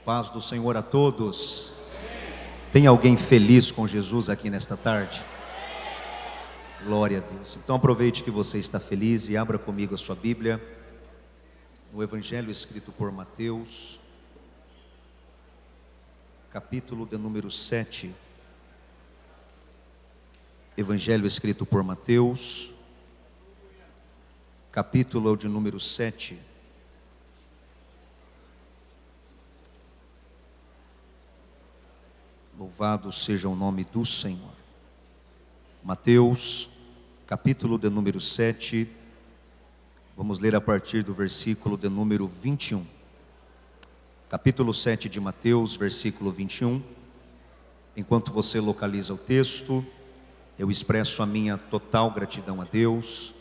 Paz do Senhor a todos. Tem alguém feliz com Jesus aqui nesta tarde? Glória a Deus. Então aproveite que você está feliz e abra comigo a sua Bíblia no Evangelho escrito por Mateus, capítulo de número 7. Evangelho escrito por Mateus, capítulo de número 7. Louvado seja o nome do Senhor. Mateus, capítulo de número 7, vamos ler a partir do versículo de número 21. Capítulo 7 de Mateus, versículo 21. Enquanto você localiza o texto, eu expresso a minha total gratidão a Deus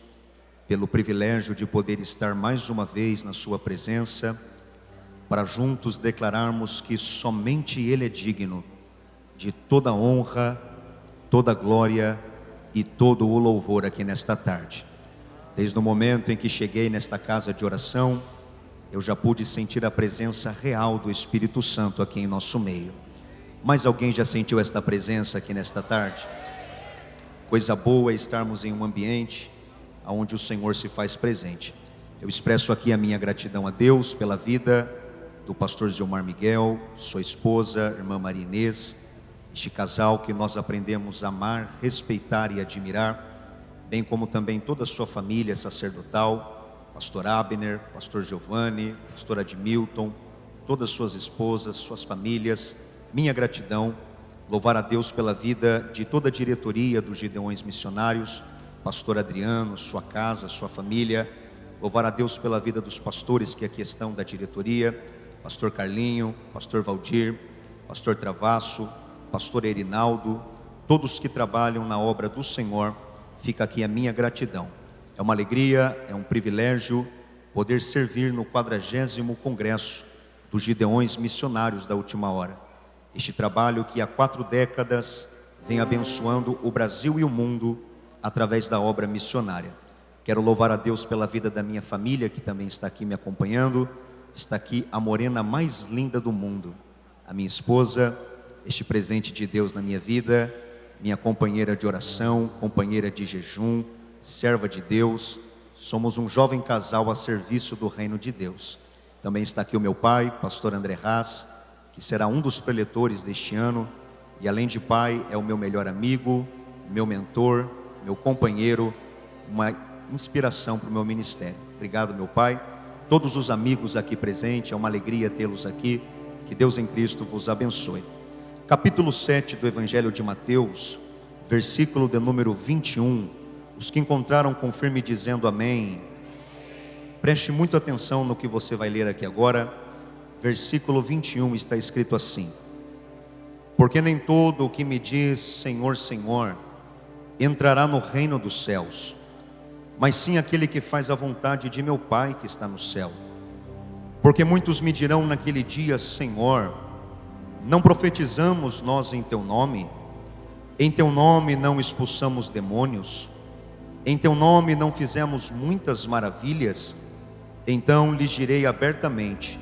pelo privilégio de poder estar mais uma vez na sua presença, para juntos declararmos que somente Ele é digno de toda honra, toda glória e todo o louvor aqui nesta tarde. Desde o momento em que cheguei nesta casa de oração, eu já pude sentir a presença real do Espírito Santo aqui em nosso meio. Mas alguém já sentiu esta presença aqui nesta tarde? Coisa boa é estarmos em um ambiente onde o Senhor se faz presente. Eu expresso aqui a minha gratidão a Deus pela vida do pastor Gilmar Miguel, sua esposa, irmã Maria Inês, este casal que nós aprendemos a amar, respeitar e admirar, bem como também toda a sua família sacerdotal, pastor Abner, pastor Giovanni, pastor Admilton, todas as suas esposas, suas famílias. Minha gratidão, louvar a Deus pela vida de toda a diretoria dos Gideões Missionários, pastor Adriano, sua casa, sua família. Louvar a Deus pela vida dos pastores que aqui estão da diretoria, pastor Carlinho, pastor Valdir, pastor Travasso, pastor Erinaldo, todos que trabalham na obra do Senhor. Fica aqui a minha gratidão. É uma alegria, é um privilégio poder servir no 40º Congresso dos Gideões Missionários da Última Hora. Este trabalho que há 4 décadas vem abençoando o Brasil e o mundo através da obra missionária. Quero louvar a Deus pela vida da minha família, que também está aqui me acompanhando. Está aqui a morena mais linda do mundo, a minha esposa, este presente de Deus na minha vida, minha companheira de oração, companheira de jejum, serva de Deus. Somos um jovem casal a serviço do reino de Deus. Também está aqui o meu pai, pastor André Haas, que será um dos preletores deste ano, e além de pai, é o meu melhor amigo, meu mentor, meu companheiro, uma inspiração para o meu ministério. Obrigado, meu pai. Todos os amigos aqui presentes, é uma alegria tê-los aqui. Que Deus em Cristo vos abençoe. Capítulo 7 do Evangelho de Mateus, versículo de número 21. Os que encontraram, confirme dizendo amém. Preste muita atenção no que você vai ler aqui agora. Versículo 21 está escrito assim: porque nem todo o que me diz Senhor, Senhor entrará no reino dos céus, mas sim aquele que faz a vontade de meu Pai que está no céu. Porque muitos me dirão naquele dia: Senhor, não profetizamos nós em teu nome? Em teu nome não expulsamos demônios? Em teu nome não fizemos muitas maravilhas? Então lhes direi abertamente: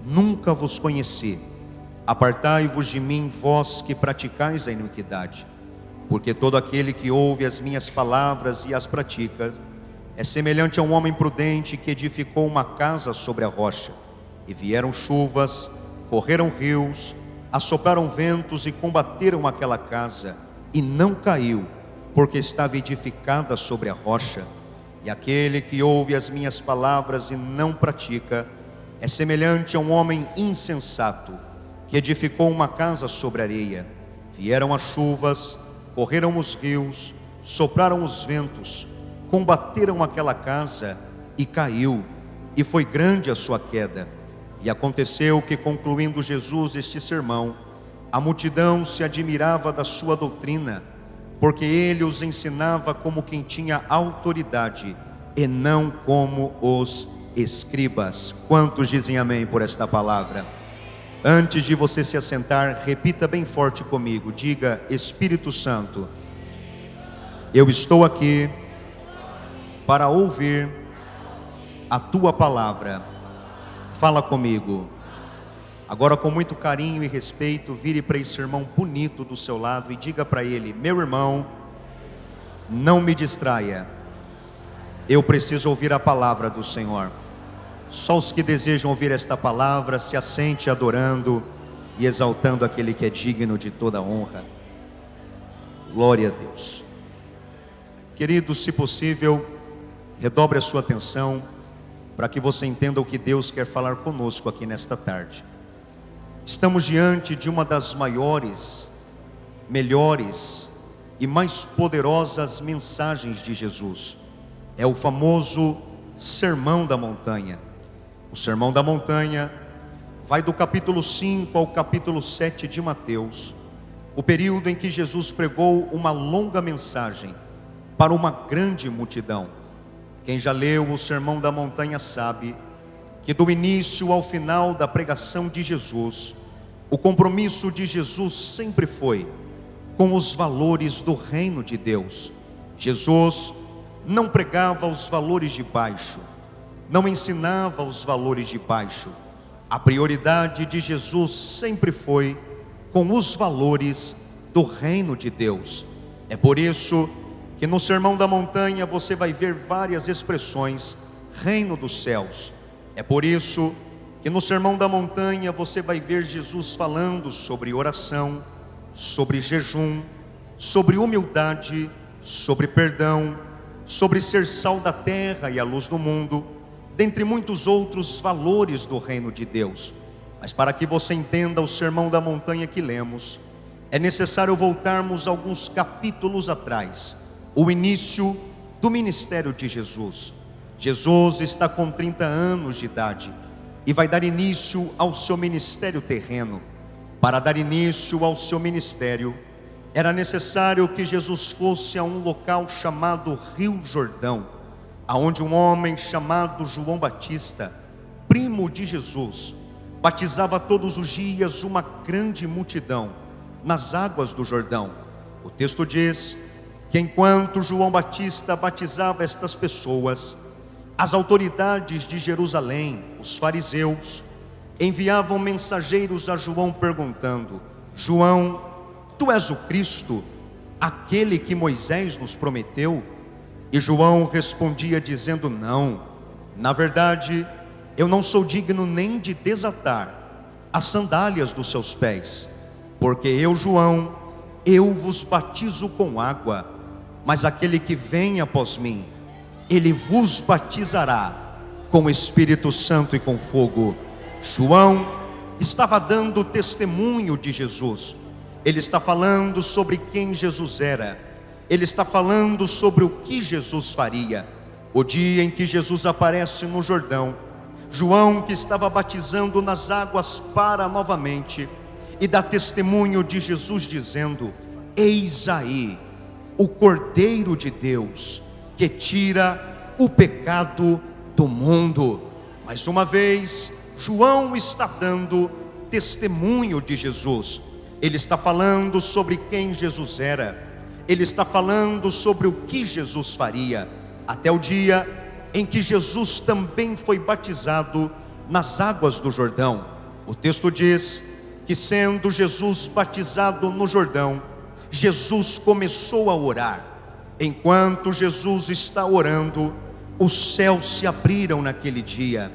nunca vos conheci. Apartai-vos de mim, vós que praticais a iniquidade. Porque todo aquele que ouve as minhas palavras e as pratica é semelhante a um homem prudente que edificou uma casa sobre a rocha. E vieram chuvas, correram rios, assopraram ventos e combateram aquela casa, e não caiu, porque estava edificada sobre a rocha. E aquele que ouve as minhas palavras e não pratica é semelhante a um homem insensato que edificou uma casa sobre areia. Vieram as chuvas, correram os rios, sopraram os ventos, combateram aquela casa e caiu, e foi grande a sua queda. E aconteceu que, concluindo Jesus este sermão, a multidão se admirava da sua doutrina, porque ele os ensinava como quem tinha autoridade e não como os escribas. Quantos dizem amém por esta palavra? Antes de você se assentar, repita bem forte comigo, diga: Espírito Santo, eu estou aqui para ouvir a tua palavra. Fala comigo. Agora, com muito carinho e respeito, vire para esse irmão bonito do seu lado e diga para ele: meu irmão, não me distraia, eu preciso ouvir a palavra do Senhor. Só os que desejam ouvir esta palavra, se assente adorando e exaltando aquele que é digno de toda honra. Glória a Deus. Queridos, se possível, redobre a sua atenção para que você entenda o que Deus quer falar conosco aqui nesta tarde. Estamos diante de uma das maiores, melhores e mais poderosas mensagens de Jesus. É o famoso Sermão da Montanha. O Sermão da Montanha vai do capítulo 5 ao capítulo 7 de Mateus, o período em que Jesus pregou uma longa mensagem para uma grande multidão. Quem já leu o Sermão da Montanha sabe que do início ao final da pregação de Jesus, o compromisso de Jesus sempre foi com os valores do reino de Deus. Jesus não pregava os valores de baixo, não ensinava os valores de baixo. A prioridade de Jesus sempre foi com os valores do reino de Deus. É por isso que no Sermão da Montanha você vai ver várias expressões: reino dos céus. É por isso que no Sermão da Montanha você vai ver Jesus falando sobre oração, sobre jejum, sobre humildade, sobre perdão, sobre ser sal da terra e a luz do mundo, dentre muitos outros valores do reino de Deus. Mas para que você entenda o Sermão da Montanha que lemos, é necessário voltarmos alguns capítulos atrás, o início do ministério de Jesus. Jesus está com 30 anos de idade e vai dar início ao seu ministério terreno. Para dar início ao seu ministério, era necessário que Jesus fosse a um local chamado Rio Jordão, aonde um homem chamado João Batista, primo de Jesus, batizava todos os dias uma grande multidão nas águas do Jordão. O texto diz que enquanto João Batista batizava estas pessoas, as autoridades de Jerusalém, os fariseus, enviavam mensageiros a João perguntando: João, tu és o Cristo, aquele que Moisés nos prometeu? E João respondia dizendo: não, na verdade, eu não sou digno nem de desatar as sandálias dos seus pés, porque eu, João, eu vos batizo com água, mas aquele que vem após mim, ele vos batizará com o Espírito Santo e com fogo. João estava dando testemunho de Jesus. Ele está falando sobre quem Jesus era. Ele está falando sobre o que Jesus faria. O dia em que Jesus aparece no Jordão, João, que estava batizando nas águas, para novamente e dá testemunho de Jesus dizendo: eis aí o Cordeiro de Deus que tira o pecado do mundo. Mais uma vez, João está dando testemunho de Jesus. Ele está falando sobre quem Jesus era. Ele está falando sobre o que Jesus faria, até o dia em que Jesus também foi batizado nas águas do Jordão. O texto diz que, sendo Jesus batizado no Jordão, Jesus começou a orar. Enquanto Jesus está orando, os céus se abriram naquele dia.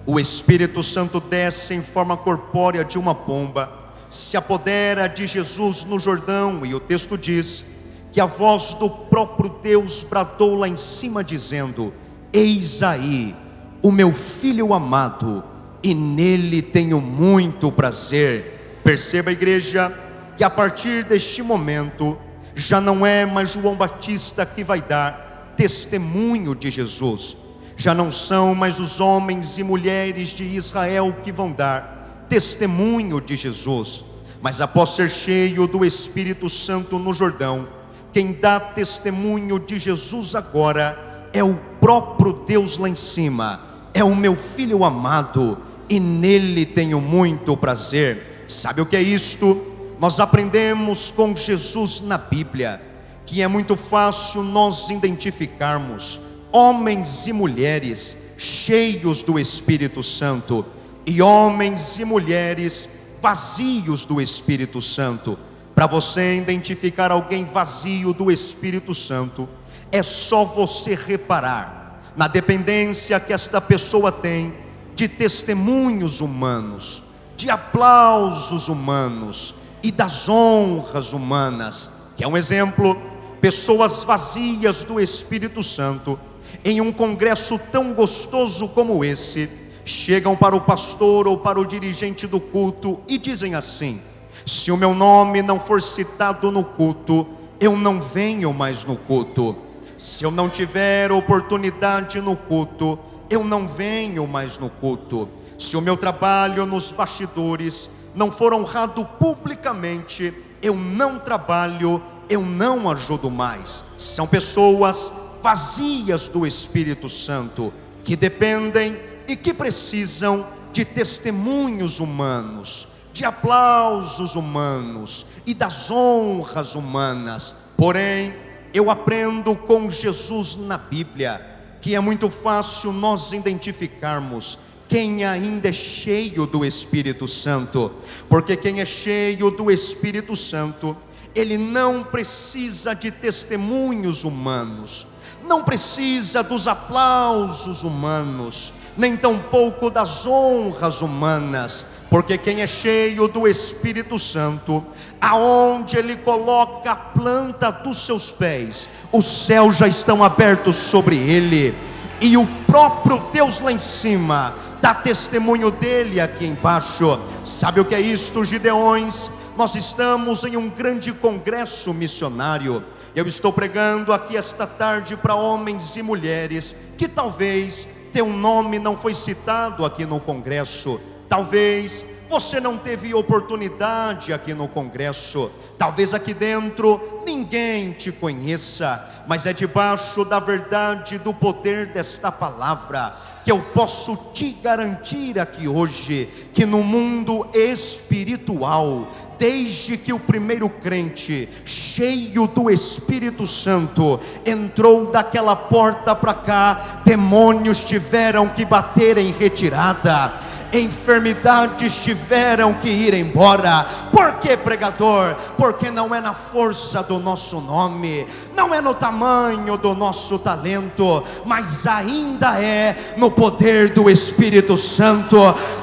O Espírito Santo desce em forma corpórea de uma pomba, se apodera de Jesus no Jordão, e o texto diz que a voz do próprio Deus bradou lá em cima dizendo: eis aí o meu filho amado, e nele tenho muito prazer. Perceba, igreja, que a partir deste momento já não é mais João Batista que vai dar testemunho de Jesus, já não são mais os homens e mulheres de Israel que vão dar testemunho de Jesus, mas após ser cheio do Espírito Santo no Jordão, quem dá testemunho de Jesus agora é o próprio Deus lá em cima. É o meu filho amado, e nele tenho muito prazer. Sabe o que é isto? Nós aprendemos com Jesus na Bíblia que é muito fácil nós identificarmos homens e mulheres cheios do Espírito Santo, e homens e mulheres vazios do Espírito Santo. Para você identificar alguém vazio do Espírito Santo, é só você reparar na dependência que esta pessoa tem de testemunhos humanos, de aplausos humanos e das honras humanas. Que é um exemplo: pessoas vazias do Espírito Santo, em um congresso tão gostoso como esse, chegam para o pastor ou para o dirigente do culto e dizem assim: se o meu nome não for citado no culto, eu não venho mais no culto. Se eu não tiver oportunidade no culto, eu não venho mais no culto. Se o meu trabalho nos bastidores não for honrado publicamente, eu não trabalho, eu não ajudo mais. São pessoas vazias do Espírito Santo, que dependem e que precisam de testemunhos humanos, de aplausos humanos e das honras humanas. Porém, eu aprendo com Jesus na Bíblia que é muito fácil nós identificarmos quem ainda é cheio do Espírito Santo, porque quem é cheio do Espírito Santo, ele não precisa de testemunhos humanos, não precisa dos aplausos humanos, nem tampouco das honras humanas, porque quem é cheio do Espírito Santo, aonde ele coloca a planta dos seus pés, os céus já estão abertos sobre ele, e o próprio Deus lá em cima dá testemunho dele aqui embaixo. Sabe o que é isto, Gideões? Nós estamos em um grande congresso missionário. Eu estou pregando aqui esta tarde para homens e mulheres que talvez teu nome não foi citado aqui no congresso, talvez você não teve oportunidade aqui no congresso, talvez aqui dentro ninguém te conheça, mas é debaixo da verdade, do poder desta palavra, que eu posso te garantir aqui hoje, que no mundo espiritual, desde que o primeiro crente, cheio do Espírito Santo, entrou daquela porta para cá, demônios tiveram que bater em retirada, enfermidades tiveram que ir embora. Por que, pregador? Porque não é na força do nosso nome, não é no tamanho do nosso talento, mas ainda é no poder do Espírito Santo,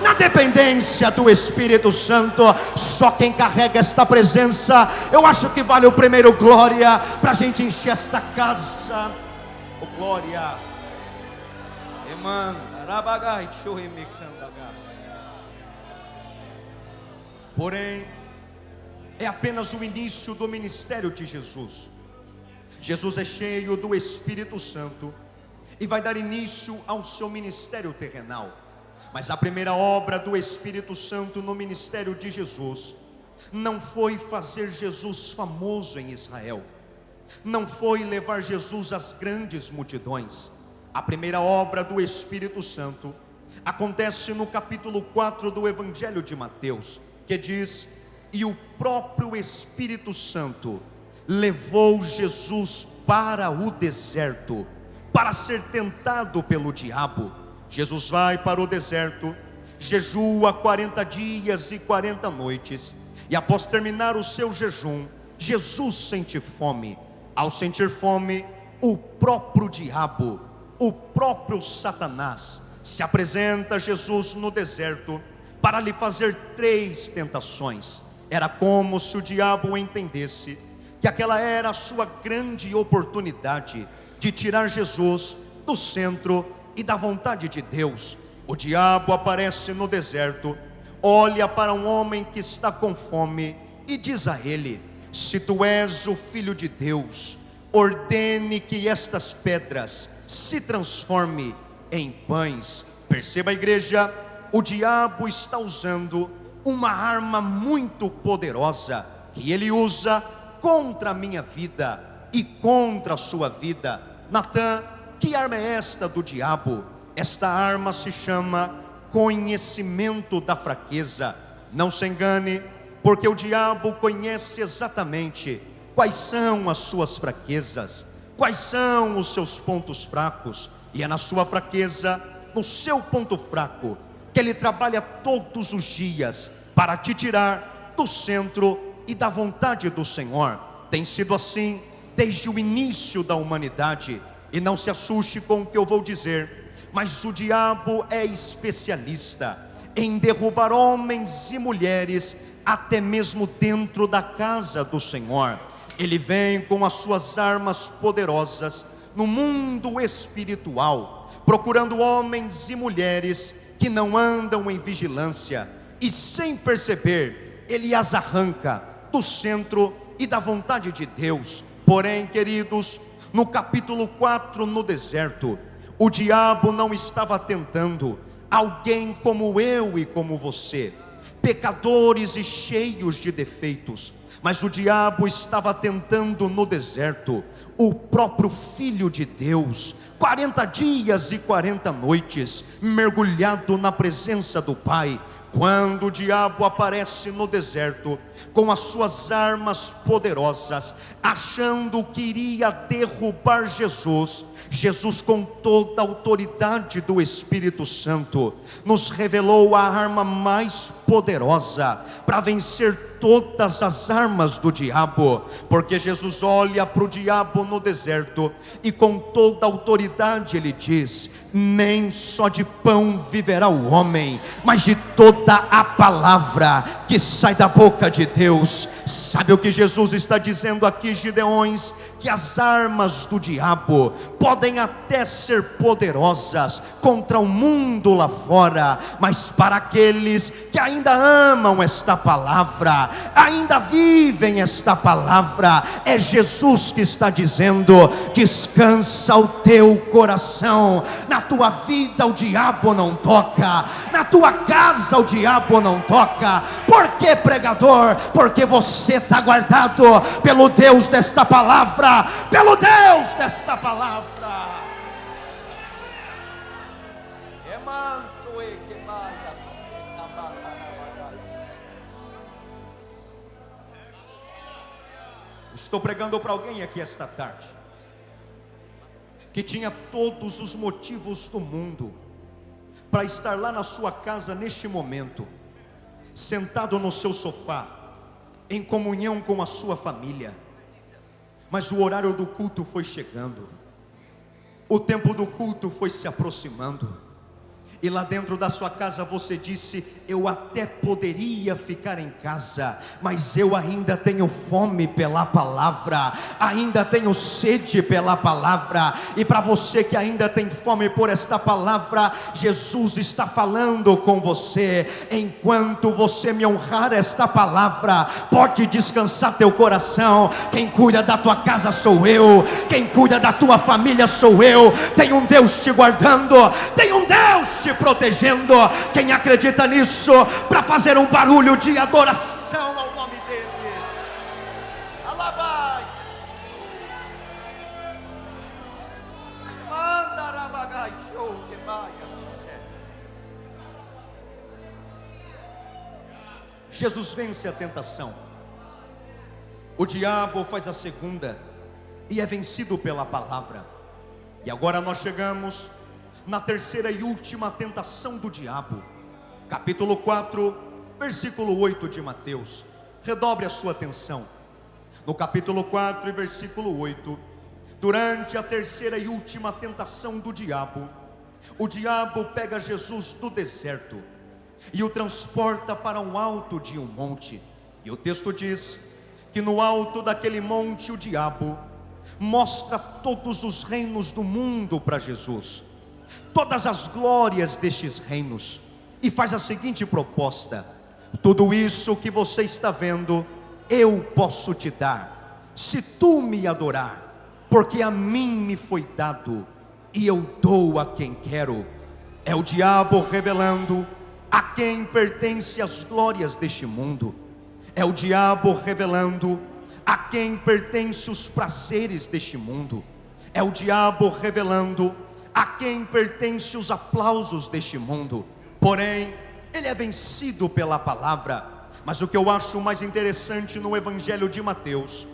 na dependência do Espírito Santo. Só quem carrega esta presença, eu acho que vale o primeiro glória, para a gente encher esta casa. Oh, glória. Porém, é apenas o início do ministério de Jesus. Jesus é cheio do Espírito Santo e vai dar início ao seu ministério terrenal. Mas a primeira obra do Espírito Santo no ministério de Jesus não foi fazer Jesus famoso em Israel, não foi levar Jesus às grandes multidões. A primeira obra do Espírito Santo acontece no capítulo 4 do Evangelho de Mateus, que diz: e o próprio Espírito Santo levou Jesus para o deserto, para ser tentado pelo diabo. Jesus vai para o deserto, jejua 40 dias e 40 noites, e após terminar o seu jejum, Jesus sente fome. Ao sentir fome, o próprio diabo, o próprio Satanás, se apresenta a Jesus no deserto para lhe fazer 3 tentações. Era como se o diabo entendesse que aquela era a sua grande oportunidade de tirar Jesus do centro e da vontade de Deus. O diabo aparece no deserto, olha para um homem que está com fome e diz a ele: se tu és o Filho de Deus, ordene que estas pedras se transformem em pães. Perceba, igreja, o diabo está usando uma arma muito poderosa, que ele usa contra a minha vida e contra a sua vida. Natan, que arma é esta do diabo? Esta arma se chama conhecimento da fraqueza. Não se engane, porque o diabo conhece exatamente quais são as suas fraquezas, quais são os seus pontos fracos, e é na sua fraqueza, no seu ponto fraco, que ele trabalha todos os dias para te tirar do centro e da vontade do Senhor. Tem sido assim desde o início da humanidade. E não se assuste com o que eu vou dizer, mas o diabo é especialista em derrubar homens e mulheres, até mesmo dentro da casa do Senhor. Ele vem com as suas armas poderosas no mundo espiritual, procurando homens e mulheres que não andam em vigilância, e sem perceber, ele as arranca do centro e da vontade de Deus. Porém, queridos, no capítulo 4, no deserto, o diabo não estava tentando alguém como eu e como você, pecadores e cheios de defeitos, mas o diabo estava tentando no deserto o próprio Filho de Deus, 40 dias e 40 noites, mergulhado na presença do Pai. Quando o diabo aparece no deserto, com as suas armas poderosas, achando que iria derrubar Jesus, Jesus, com toda a autoridade do Espírito Santo, nos revelou a arma mais poderosa para vencer todas as armas do diabo, porque Jesus olha para o diabo no deserto e com toda a autoridade ele diz: nem só de pão viverá o homem, mas de toda a palavra que sai da boca de Deus. Sabe o que Jesus está dizendo aqui, Gideões? Que as armas do diabo podem até ser poderosas contra o mundo lá fora, mas para aqueles que ainda amam esta palavra, ainda vivem esta palavra, é Jesus que está dizendo: descansa o teu coração. Na tua vida o diabo não toca, na tua casa o diabo não toca. Por que, pregador? Porque você está guardado pelo Deus desta palavra, pelo Deus desta palavra. Estou pregando para alguém aqui esta tarde que tinha todos os motivos do mundo para estar lá na sua casa neste momento, sentado no seu sofá, em comunhão com a sua família, mas o horário do culto foi chegando, o tempo do culto foi se aproximando, e lá dentro da sua casa você disse: eu até poderia ficar em casa, mas eu ainda tenho fome pela palavra, ainda tenho sede pela palavra. E para você que ainda tem fome por esta palavra, Jesus está falando com você: enquanto você me honrar esta palavra, pode descansar teu coração. Quem cuida da tua casa sou eu, quem cuida da tua família sou eu. Tem um Deus te guardando, tem um Deus te protegendo. Quem acredita nisso, para fazer um barulho de adoração ao nome dele. Alabai. Mandarabagai show que vai. Jesus vence a tentação, o diabo faz a segunda e é vencido pela palavra. E agora nós chegamos na terceira e última tentação do diabo, capítulo 4, versículo 8 de Mateus. Redobre a sua atenção. No capítulo 4 e versículo 8, durante a terceira e última tentação do diabo, o diabo pega Jesus do deserto e o transporta para um alto de um monte. E o texto diz que no alto daquele monte o diabo mostra todos os reinos do mundo para Jesus, todas as glórias destes reinos, e faz a seguinte proposta: tudo isso que você está vendo, eu posso te dar, se tu me adorar, porque a mim me foi dado, e eu dou a quem quero. É o diabo revelando a quem pertence as glórias deste mundo, é o diabo revelando a quem pertence os prazeres deste mundo, é o diabo revelando a quem pertence os aplausos deste mundo. Porém, ele é vencido pela palavra. Mas o que eu acho mais interessante no Evangelho de Mateus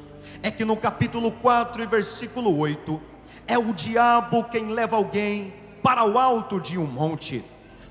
é que no capítulo 4 e versículo 8, é o diabo quem leva alguém para o alto de um monte,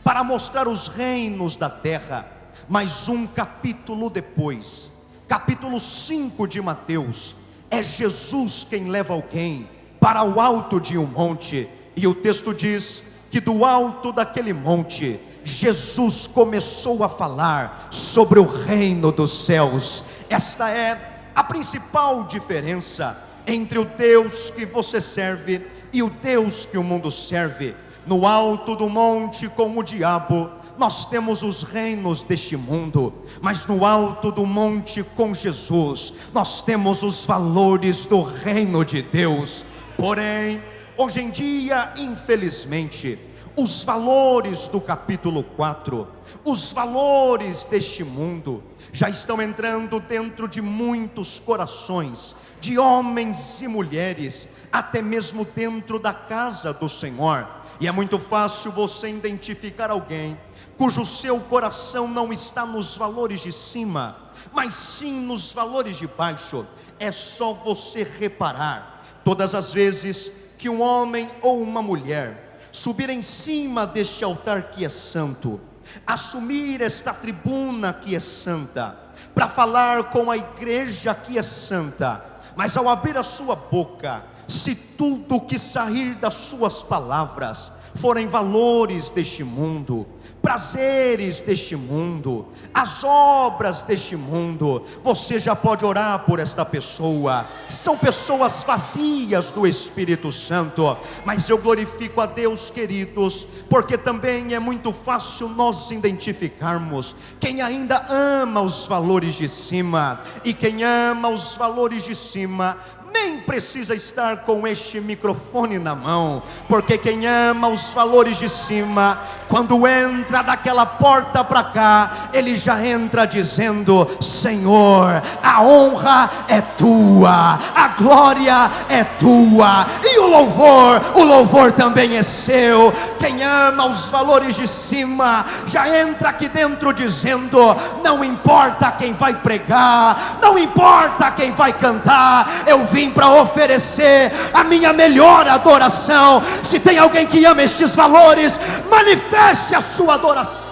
para mostrar os reinos da terra. Mas um capítulo depois, capítulo 5 de Mateus, é Jesus quem leva alguém para o alto de um monte, e o texto diz que do alto daquele monte, Jesus começou a falar sobre o reino dos céus. Esta é a principal diferença entre o Deus que você serve e o Deus que o mundo serve. No alto do monte com o diabo, nós temos os reinos deste mundo, mas no alto do monte com Jesus, nós temos os valores do reino de Deus. Porém, hoje em dia, infelizmente, os valores do capítulo 4, os valores deste mundo, já estão entrando dentro de muitos corações, de homens e mulheres, até mesmo dentro da casa do Senhor. E é muito fácil você identificar alguém cujo seu coração não está nos valores de cima, mas sim nos valores de baixo. É só você reparar, todas as vezes que um homem ou uma mulher subir em cima deste altar que é santo, assumir esta tribuna que é santa, para falar com a igreja que é santa, mas ao abrir a sua boca, se tudo que sair das suas palavras forem valores deste mundo, prazeres deste mundo, as obras deste mundo, você já pode orar por esta pessoa. São pessoas vazias do Espírito Santo. Mas eu glorifico a Deus, queridos, porque também é muito fácil nós identificarmos quem ainda ama os valores de cima, e quem ama os valores de cima nem precisa estar com este microfone na mão, porque quem ama os valores de cima, quando entra daquela porta para cá, ele já entra dizendo: Senhor, a honra é tua, a glória é tua, e o louvor também é seu. Quem ama os valores de cima, já entra aqui dentro dizendo: não importa quem vai pregar, não importa quem vai cantar, eu vim para oferecer a minha melhor adoração. Se tem alguém que ama estes valores, manifeste a sua adoração.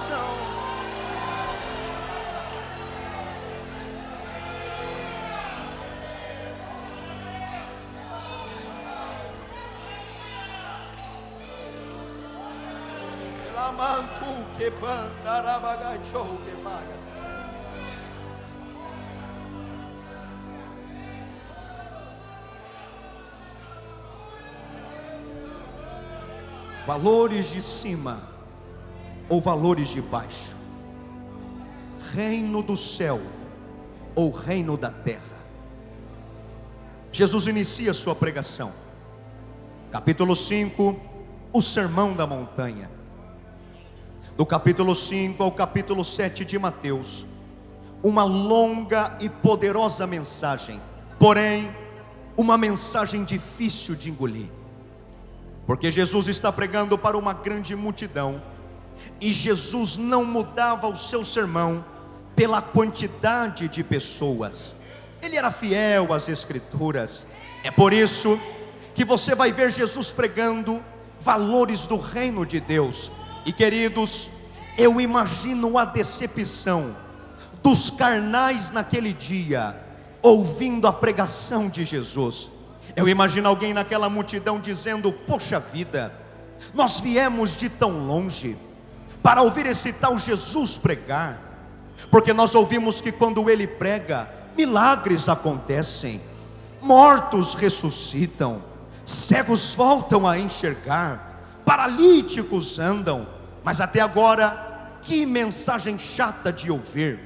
Valores de cima ou valores de baixo, reino do céu ou reino da terra. Jesus inicia sua pregação, capítulo 5, o sermão da montanha. Do capítulo 5 ao capítulo 7 de Mateus, uma longa e poderosa mensagem, porém uma mensagem difícil de engolir, porque Jesus está pregando para uma grande multidão, e Jesus não mudava o seu sermão pela quantidade de pessoas. Ele era fiel às Escrituras. É por isso que você vai ver Jesus pregando valores do reino de Deus. E queridos, eu imagino a decepção dos carnais naquele dia, ouvindo a pregação de Jesus. Eu imagino alguém naquela multidão dizendo: poxa vida, nós viemos de tão longe para ouvir esse tal Jesus pregar, porque nós ouvimos que quando ele prega, milagres acontecem, mortos ressuscitam, cegos voltam a enxergar, paralíticos andam. Mas até agora, que mensagem chata de ouvir.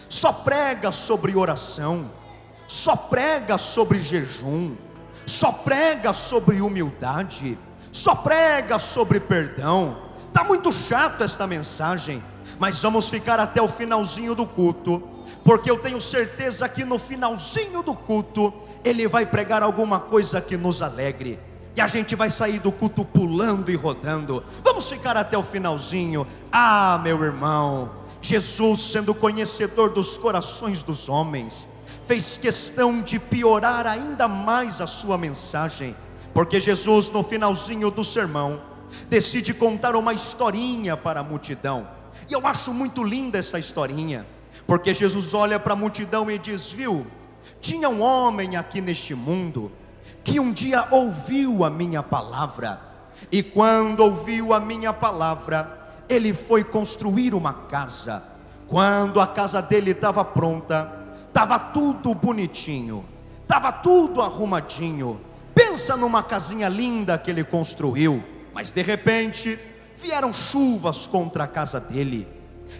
Só prega sobre oração, só prega sobre jejum, só prega sobre humildade, só prega sobre perdão. Está muito chato esta mensagem, mas vamos ficar até o finalzinho do culto, porque eu tenho certeza que no finalzinho do culto ele vai pregar alguma coisa que nos alegre, e a gente vai sair do culto pulando e rodando. Vamos ficar até o finalzinho. Ah, meu irmão, Jesus, sendo conhecedor dos corações dos homens, fez questão de piorar ainda mais a sua mensagem, porque Jesus, no finalzinho do sermão, decide contar uma historinha para a multidão. E eu acho muito linda essa historinha, porque Jesus olha para a multidão e diz: viu, tinha um homem aqui neste mundo, que um dia ouviu a minha palavra, e quando ouviu a minha palavra, ele foi construir uma casa. Quando a casa dele estava pronta, estava tudo bonitinho, estava tudo arrumadinho. Pensa numa casinha linda que ele construiu, mas de repente vieram chuvas contra a casa dele,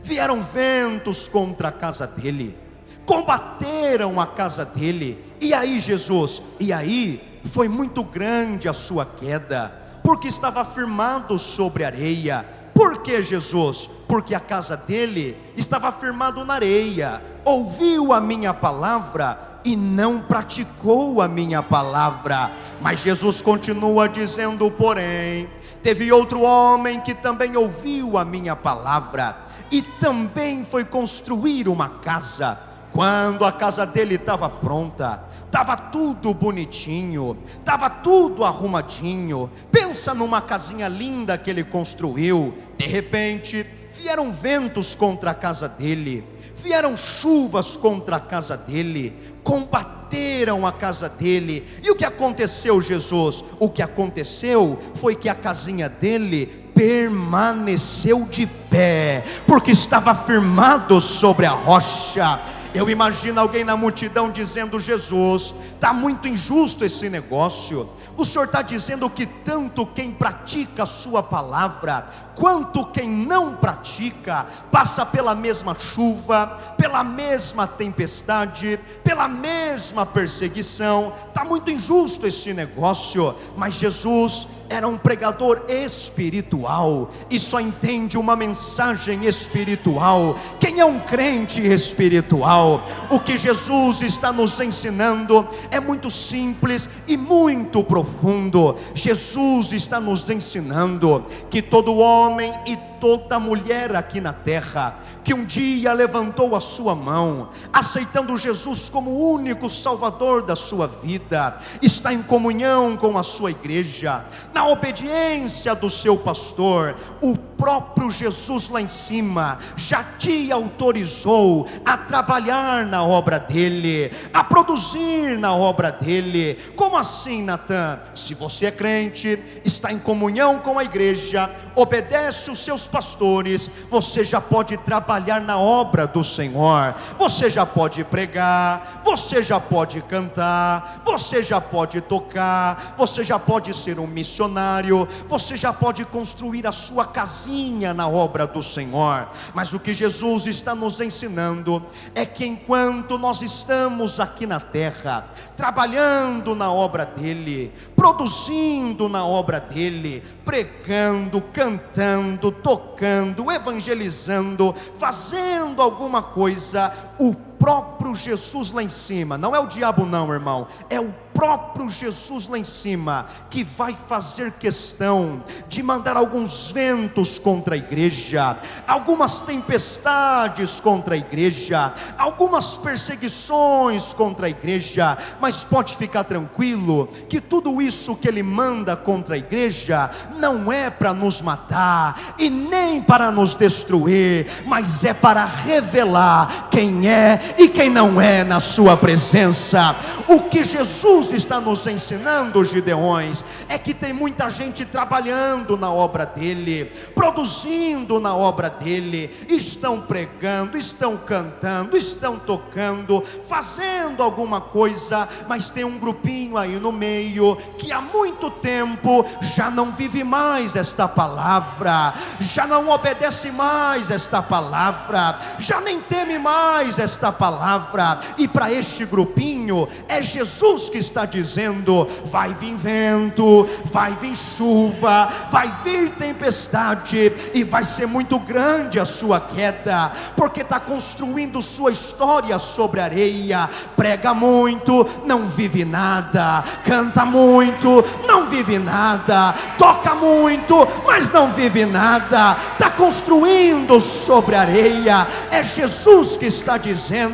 vieram ventos contra a casa dele, combateram a casa dele. E aí, Jesus, e aí foi muito grande a sua queda, porque estava firmado sobre areia. Por que, Jesus? Porque a casa dele estava firmado na areia. Ouviu a minha palavra e não praticou a minha palavra. Mas Jesus continua dizendo: porém, teve outro homem que também ouviu a minha palavra e também foi construir uma casa. Quando a casa dele estava pronta, estava tudo bonitinho, estava tudo arrumadinho. Pensa numa casinha linda que ele construiu. De repente vieram ventos contra a casa dele, vieram chuvas contra a casa dele, combateram a casa dele. E o que aconteceu, Jesus? O que aconteceu foi que a casinha dele permaneceu de pé, porque estava firmado sobre a rocha. Eu imagino alguém na multidão dizendo: Jesus, está muito injusto esse negócio. O Senhor está dizendo que tanto quem pratica a sua palavra, quanto quem não pratica, passa pela mesma chuva, pela mesma tempestade, pela mesma perseguição. Está muito injusto esse negócio. Mas Jesus era um pregador espiritual, e só entende uma mensagem espiritual quem é um crente espiritual. O que Jesus está nos ensinando é muito simples e muito profundo. Jesus está nos ensinando que todo homem e toda mulher aqui na terra que um dia levantou a sua mão, aceitando Jesus como o único salvador da sua vida, está em comunhão com a sua igreja, na obediência do seu pastor. O próprio Jesus lá em cima já te autorizou a trabalhar na obra dele, a produzir na obra dele. Como assim, Natan? Se você é crente, está em comunhão com a igreja, obedece os seus pastores, você já pode trabalhar na obra do Senhor. Você já pode pregar, você já pode cantar, você já pode tocar, você já pode ser um missionário, você já pode construir a sua casinha na obra do Senhor. Mas o que Jesus está nos ensinando é que enquanto nós estamos aqui na terra, trabalhando na obra dele, produzindo na obra dele, pregando, cantando, tocando, evangelizando, fazendo alguma coisa, o próprio Jesus lá em cima, não é o diabo não, irmão, é o próprio Jesus lá em cima que vai fazer questão de mandar alguns ventos contra a igreja, algumas tempestades contra a igreja, algumas perseguições contra a igreja. Mas pode ficar tranquilo que tudo isso que ele manda contra a igreja não é para nos matar e nem para nos destruir, mas é para revelar quem é e quem não é na sua presença. O que Jesus está nos ensinando, Gideões, é que tem muita gente trabalhando na obra dele, produzindo na obra dele, estão pregando, estão cantando, estão tocando, fazendo alguma coisa, mas tem um grupinho aí no meio que há muito tempo já não vive mais esta palavra, já não obedece mais esta palavra, já nem teme mais esta palavra. E para este grupinho é Jesus que está dizendo: vai vir vento, vai vir chuva, vai vir tempestade, e vai ser muito grande a sua queda, porque está construindo sua história sobre areia. Prega muito, não vive nada, canta muito, não vive nada, toca muito, mas não vive nada, está construindo sobre areia. É Jesus que está dizendo.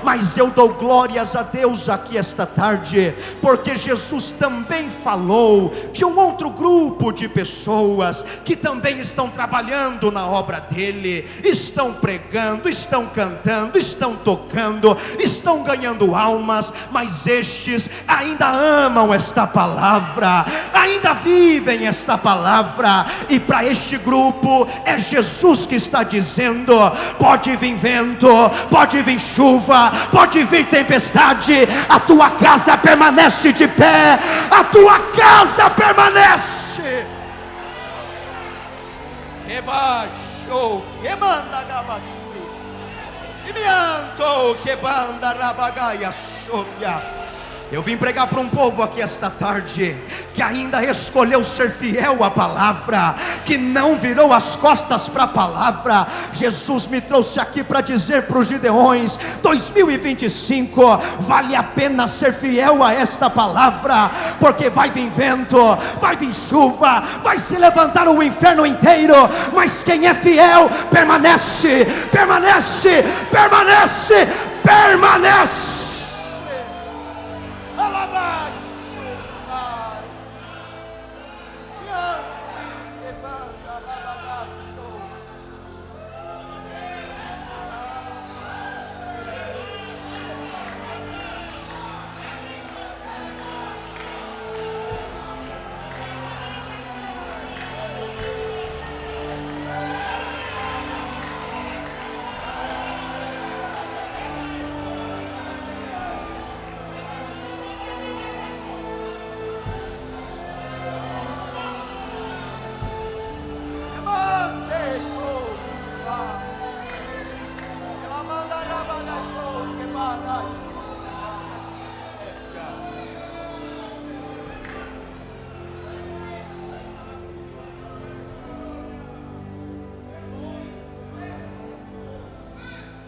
Mas eu dou glórias a Deus aqui esta tarde, porque Jesus também falou de um outro grupo de pessoas que também estão trabalhando na obra dele, estão pregando, estão cantando, estão tocando, estão ganhando almas, mas estes ainda amam esta palavra, ainda vivem esta palavra, e para este grupo é Jesus que está dizendo: pode vir vento, pode vir chuva, pode vir tempestade, a tua casa permanece de pé, a tua casa permanece. Rebaixo, rebanda gabaxi, e mianto, quebanda rabagaia soria. Eu vim pregar para um povo aqui esta tarde, que ainda escolheu ser fiel à palavra, que não virou as costas para a palavra. Jesus me trouxe aqui para dizer para os Gideões: 2025, vale a pena ser fiel a esta palavra, porque vai vir vento, vai vir chuva, vai se levantar o inferno inteiro, mas quem é fiel permanece, permanece, permanece, permanece.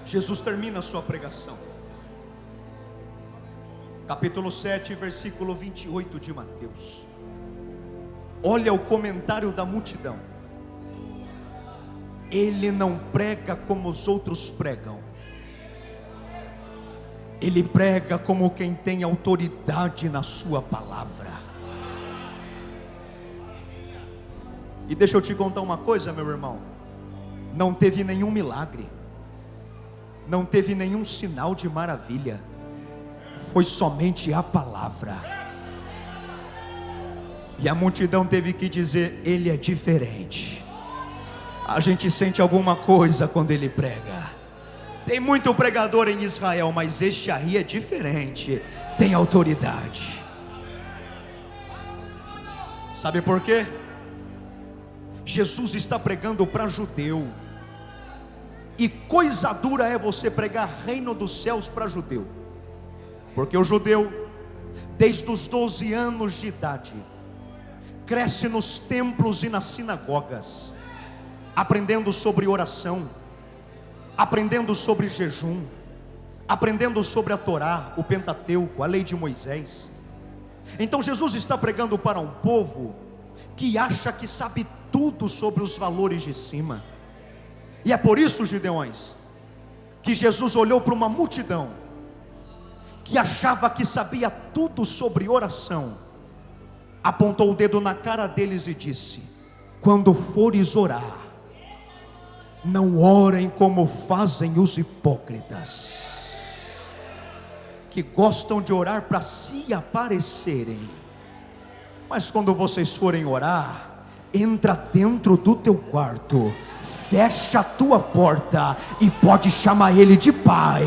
Jesus termina a sua pregação, capítulo 7, versículo 28 de Mateus. Olha o comentário da multidão. Ele não prega como os outros pregam, ele prega como quem tem autoridade na sua palavra. E deixa eu te contar uma coisa, meu irmão: não teve nenhum milagre, não teve nenhum sinal de maravilha, foi somente a palavra. E a multidão teve que dizer: ele é diferente. A gente sente alguma coisa quando ele prega. Tem muito pregador em Israel, mas este aí é diferente, tem autoridade. Sabe por quê? Jesus está pregando para judeu, e coisa dura é você pregar reino dos céus para judeu, porque o judeu, desde os 12 anos de idade, cresce nos templos e nas sinagogas, aprendendo sobre oração, aprendendo sobre jejum, aprendendo sobre a Torá, o Pentateuco, a lei de Moisés. Então Jesus está pregando para um povo que acha que sabe tudo sobre os valores de cima. E é por isso, Gideões, que Jesus olhou para uma multidão que achava que sabia tudo sobre oração, apontou o dedo na cara deles e disse: quando fores orar, não orem como fazem os hipócritas, que gostam de orar para se aparecerem. Mas quando vocês forem orar, entra dentro do teu quarto, fecha a tua porta e pode chamar ele de pai,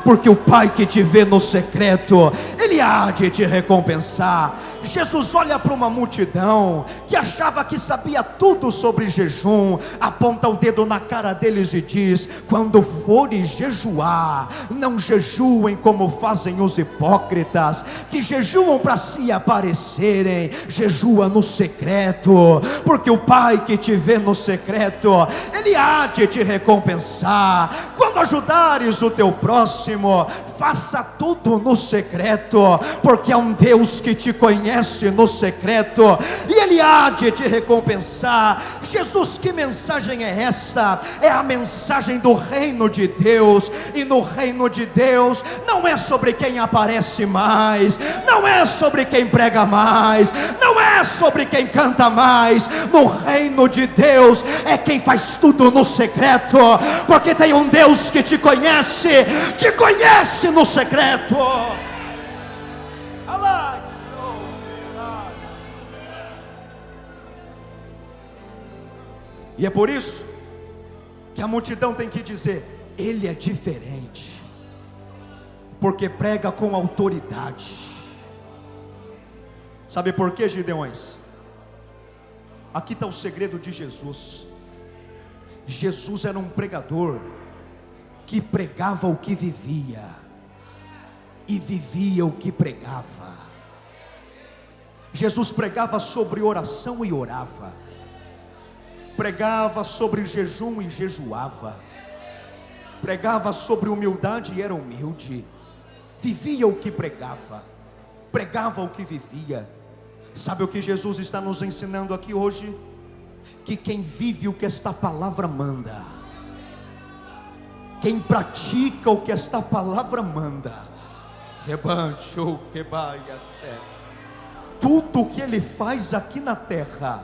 porque o pai que te vê no secreto, ele há de te recompensar. Jesus olha para uma multidão que achava que sabia tudo sobre jejum, aponta o dedo na cara deles e diz: quando fores jejuar, não jejuem como fazem os hipócritas, que jejuam para se aparecerem. Jejua no secreto, porque o pai que te vê no secreto, ele há de te recompensar. Quando ajudares o teu próximo, faça tudo no secreto, porque é um Deus que te conhece conhece no secreto, e Ele há de te recompensar. Jesus, que mensagem é essa? É a mensagem do reino de Deus, e no reino de Deus não é sobre quem aparece mais, não é sobre quem prega mais, não é sobre quem canta mais. No reino de Deus é quem faz tudo no secreto, porque tem um Deus que te conhece no secreto. E é por isso que a multidão tem que dizer: Ele é diferente, porque prega com autoridade. Sabe por quê, Gideões? Aqui está o segredo de Jesus. Jesus era um pregador que pregava o que vivia, e vivia o que pregava. Jesus pregava sobre oração e orava, pregava sobre jejum e jejuava, pregava sobre humildade e era humilde, vivia o que pregava, pregava o que vivia. Sabe o que Jesus está nos ensinando aqui hoje? Que quem vive o que esta palavra manda, quem pratica o que esta palavra manda, tudo o que Ele faz aqui na terra,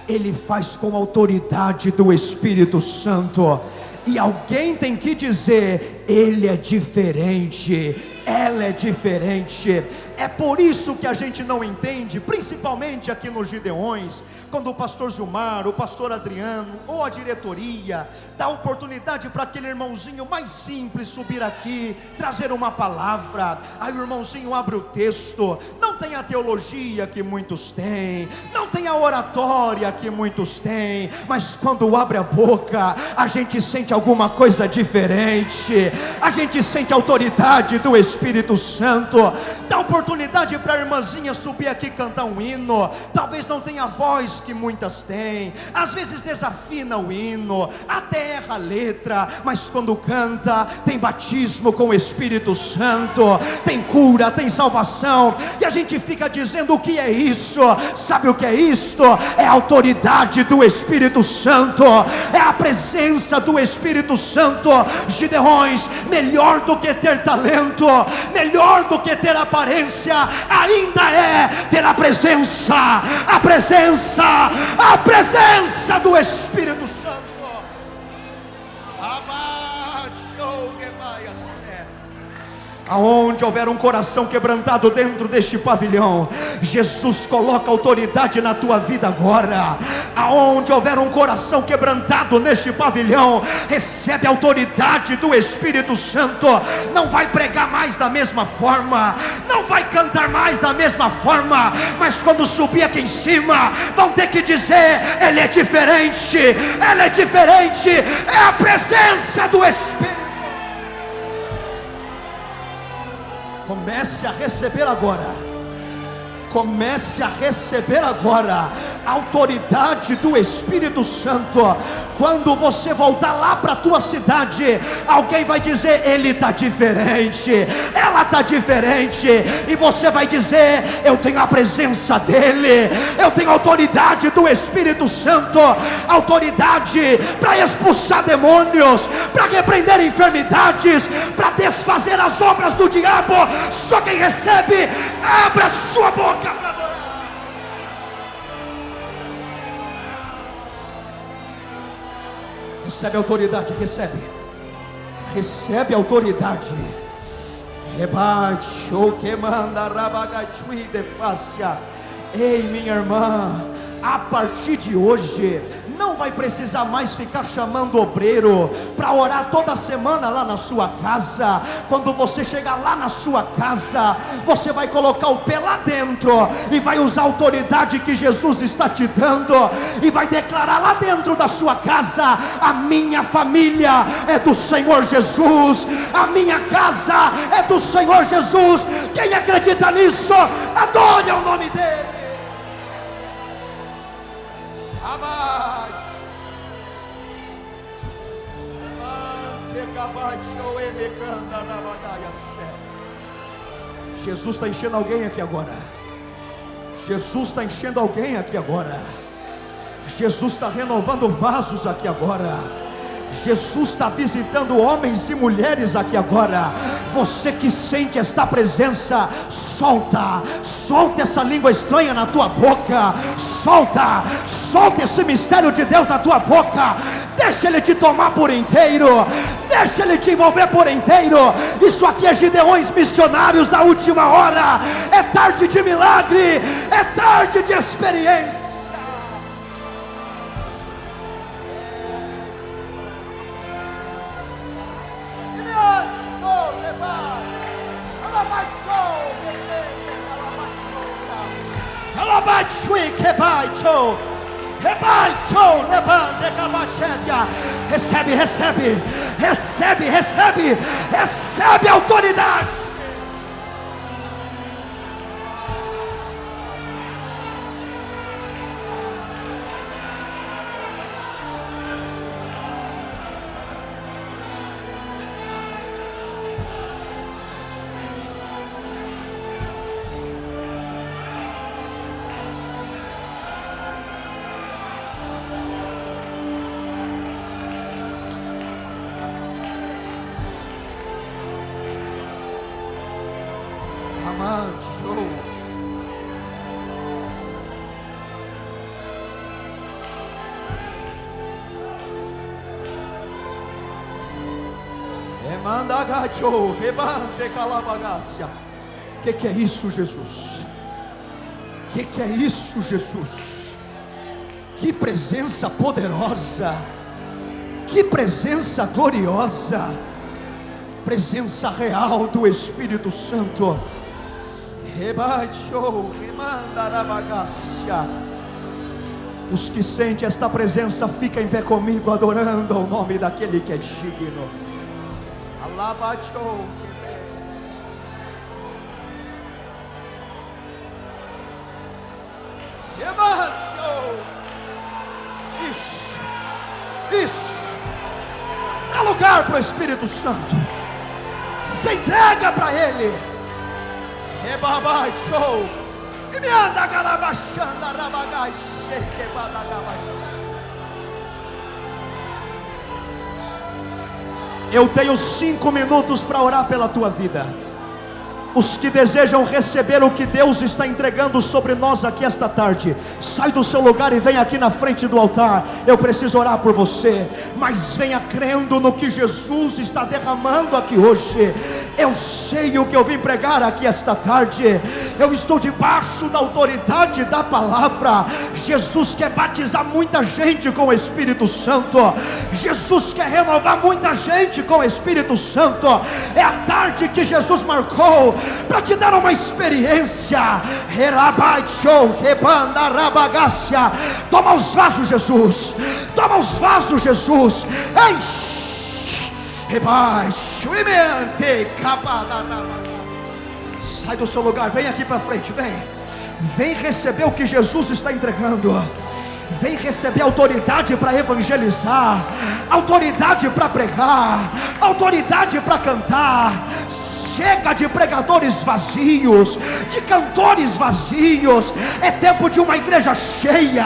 Ele faz com a autoridade do Espírito Santo. E alguém tem que dizer: Ele é diferente, ela é diferente. É por isso que a gente não entende, principalmente aqui nos Gideões, quando o pastor Gilmar, o pastor Adriano ou a diretoria dá oportunidade para aquele irmãozinho mais simples subir aqui, trazer uma palavra. Aí o irmãozinho abre o texto, não tem a teologia que muitos têm, não tem a oratória que muitos têm, mas quando abre a boca, a gente sente alguma coisa diferente, a gente sente a autoridade do Espírito Santo. Dá oportunidade para a irmãzinha subir aqui e cantar um hino. Talvez não tenha a voz que muitas têm, às vezes desafina o hino, até erra a letra, mas quando canta, tem batismo com o Espírito Santo, tem cura, tem salvação, e a gente fica dizendo: o que é isso? Sabe o que é isto? É a autoridade do Espírito Santo, é a presença do Espírito Santo. Gideões, melhor do que ter talento, melhor do que ter aparência, ainda é ter a presença do Espírito Santo. Aonde houver um coração quebrantado dentro deste pavilhão, Jesus coloca autoridade na tua vida agora. Aonde houver um coração quebrantado neste pavilhão, recebe a autoridade do Espírito Santo. Não vai pregar mais da mesma forma, não vai cantar mais da mesma forma, mas quando subir aqui em cima, vão ter que dizer: Ele é diferente, ela é diferente, é a presença do Espírito. Comece a receber agora. Comece a receber agora a autoridade do Espírito Santo. Quando você voltar lá para a tua cidade, alguém vai dizer: ele está diferente, ela está diferente, e você vai dizer: eu tenho a presença dele, eu tenho a autoridade do Espírito Santo, autoridade para expulsar demônios, para repreender enfermidades, para desfazer as obras do diabo. Só quem recebe, abra sua boca para adorar. Recebe autoridade, recebe autoridade. Rebate o que manda rabagatui de fácia. Ei, minha irmã, a partir de hoje não vai precisar mais ficar chamando obreiro para orar toda semana lá na sua casa. Quando você chegar lá na sua casa, você vai colocar o pé lá dentro e vai usar a autoridade que Jesus está te dando, e vai declarar lá dentro da sua casa: a minha família é do Senhor Jesus, a minha casa é do Senhor Jesus. Quem acredita nisso, adore o nome dele. Jesus está enchendo alguém aqui agora. Jesus está enchendo alguém aqui agora. Jesus está renovando vasos aqui agora. Jesus está visitando homens e mulheres aqui agora. Você que sente esta presença, solta essa língua estranha na tua boca. Solta esse mistério de Deus na tua boca. Deixa Ele te tomar por inteiro. Deixa Ele te envolver por inteiro. Isso aqui é Gideões missionários da última hora. É tarde de milagre, é tarde de experiência. Recebe autoridade. Que é isso, Jesus? Que é isso, Jesus? Que presença poderosa, que presença gloriosa, presença real do Espírito Santo. Os que sentem esta presença, fica em pé comigo, adorando ao nome daquele que é digno. Alabachou. Isso. Dá lugar para o Espírito Santo. Se entrega para Ele. Rebabachou. E me anda garabachando, rabagai, eu tenho 5 minutos para orar pela tua vida. Os que desejam receber o que Deus está entregando sobre nós aqui esta tarde, sai do seu lugar e vem aqui na frente do altar. Eu preciso orar por você, mas venha crendo no que Jesus está derramando aqui hoje. Eu sei o que eu vim pregar aqui esta tarde. Eu estou debaixo da autoridade da palavra. Jesus quer batizar muita gente com o Espírito Santo. Jesus quer renovar muita gente com o Espírito Santo. É a tarde que Jesus marcou para te dar uma experiência. Toma os vasos, Jesus. Toma os vasos, Jesus. Enche. Sai do seu lugar, vem aqui para frente, vem receber o que Jesus está entregando. Vem receber autoridade para evangelizar, autoridade para pregar, autoridade para cantar. Chega de pregadores vazios, de cantores vazios. É tempo de uma igreja cheia.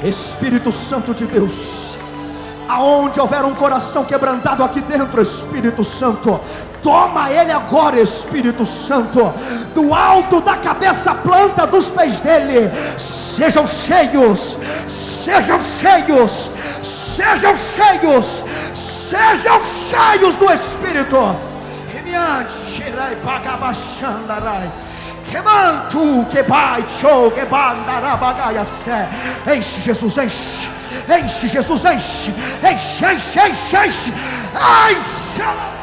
Espírito Santo de Deus, aonde houver um coração quebrantado aqui dentro, Espírito Santo, toma ele agora, Espírito Santo, do alto da cabeça à planta dos pés dele. Sejam cheios, sejam cheios, sejam cheios, sejam cheios do Espírito. Enche, Jesus, enche. Enche, Jesus, enche. Enche, enche, enche, enche. Enche.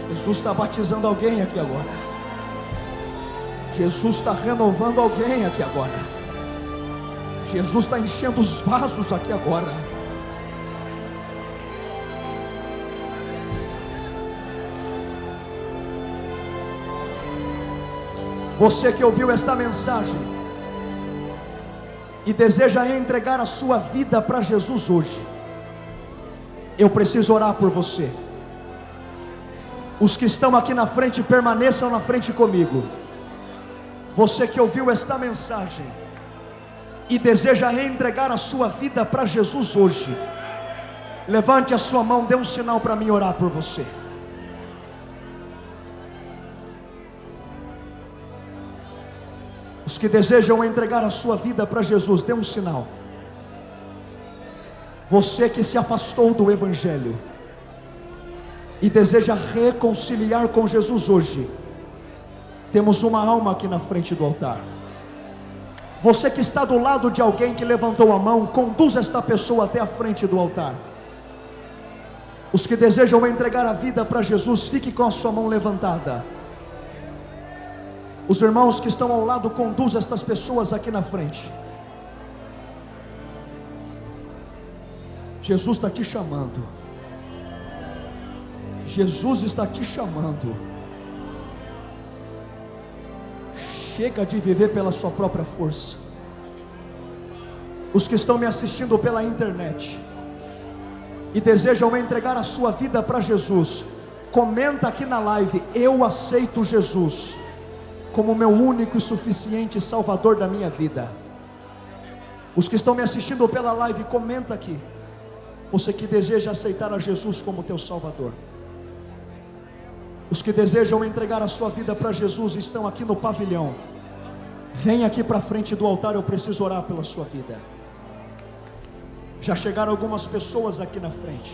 Jesus está batizando alguém aqui agora. Jesus está renovando alguém aqui agora. Jesus está enchendo os vasos aqui agora. Você que ouviu esta mensagem e deseja entregar a sua vida para Jesus hoje, eu preciso orar por você. Os que estão aqui na frente, permaneçam na frente comigo. Você que ouviu esta mensagem e deseja entregar a sua vida para Jesus hoje, levante a sua mão, dê um sinal para mim orar por você. Os que desejam entregar a sua vida para Jesus, dê um sinal. Você que se afastou do Evangelho e deseja reconciliar com Jesus hoje, temos uma alma aqui na frente do altar. Você que está do lado de alguém que levantou a mão, conduza esta pessoa até a frente do altar. Os que desejam entregar a vida para Jesus, fique com a sua mão levantada. Os irmãos que estão ao lado, conduza estas pessoas aqui na frente. Jesus está te chamando. Jesus está te chamando. Chega de viver pela sua própria força. Os que estão me assistindo pela internet e desejam entregar a sua vida para Jesus, comenta aqui na live: eu aceito Jesus como meu único e suficiente Salvador da minha vida. Os que estão me assistindo pela live, comenta aqui: você que deseja aceitar a Jesus como teu Salvador. Os que desejam entregar a sua vida para Jesus estão aqui no pavilhão. Vem aqui para frente do altar, eu preciso orar pela sua vida. Já chegaram algumas pessoas aqui na frente.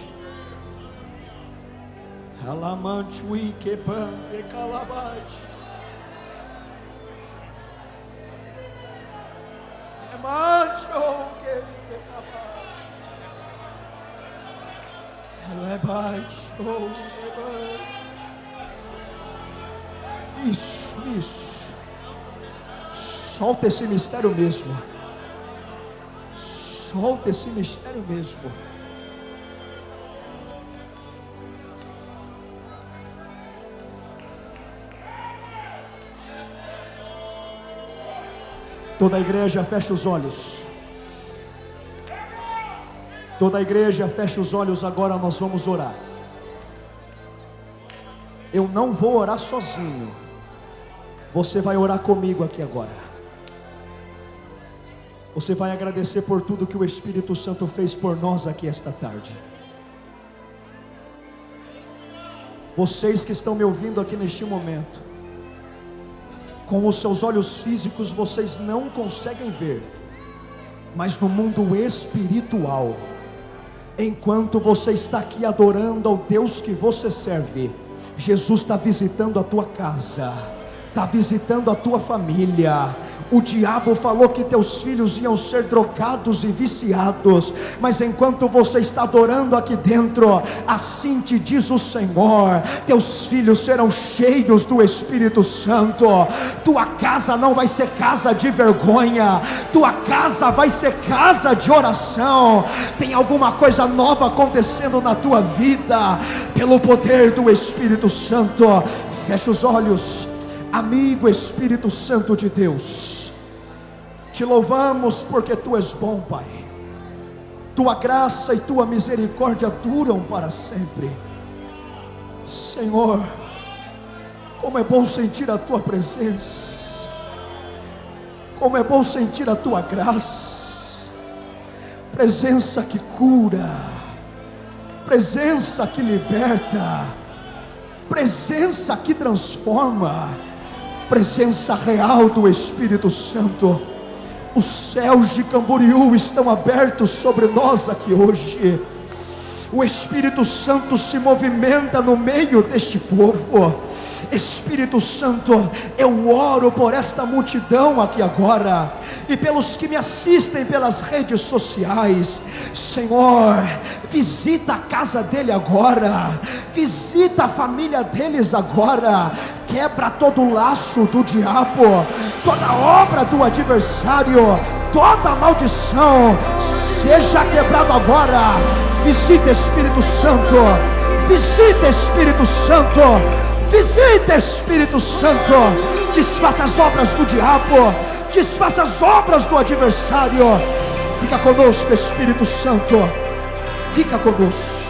Isso. Solta esse mistério mesmo. Solta esse mistério mesmo. Toda a igreja fecha os olhos. Toda a igreja fecha os olhos. Agora nós vamos orar. Eu não vou orar sozinho. Você vai orar comigo aqui agora. Você vai agradecer por tudo que o Espírito Santo fez por nós aqui esta tarde. Vocês que estão me ouvindo aqui neste momento, com os seus olhos físicos vocês não conseguem ver, mas no mundo espiritual, enquanto você está aqui adorando ao Deus que você serve, Jesus está visitando a tua casa, está visitando a tua família. O diabo falou que teus filhos iam ser drogados e viciados, mas enquanto você está adorando aqui dentro, assim te diz o Senhor: teus filhos serão cheios do Espírito Santo. Tua casa não vai ser casa de vergonha, tua casa vai ser casa de oração. Tem alguma coisa nova acontecendo na tua vida, pelo poder do Espírito Santo. Fecha os olhos. Amigo Espírito Santo de Deus, te louvamos porque Tu és bom, Pai. Tua graça e Tua misericórdia duram para sempre. Senhor, como é bom sentir a Tua presença, como é bom sentir a Tua graça, presença que cura, presença que liberta, presença que transforma, presença real do Espírito Santo. Os céus de Camboriú estão abertos sobre nós aqui hoje. O Espírito Santo se movimenta no meio deste povo. Espírito Santo, eu oro por esta multidão aqui agora, e pelos que me assistem pelas redes sociais. Senhor, visita a casa dele agora, visita a família deles agora, quebra todo laço do diabo, toda obra do adversário, toda maldição, seja quebrado agora. Visita, Espírito Santo, visita, Espírito Santo, visita, Espírito Santo, desfaça as obras do diabo, desfaça as obras do adversário. Fica conosco, Espírito Santo, fica conosco.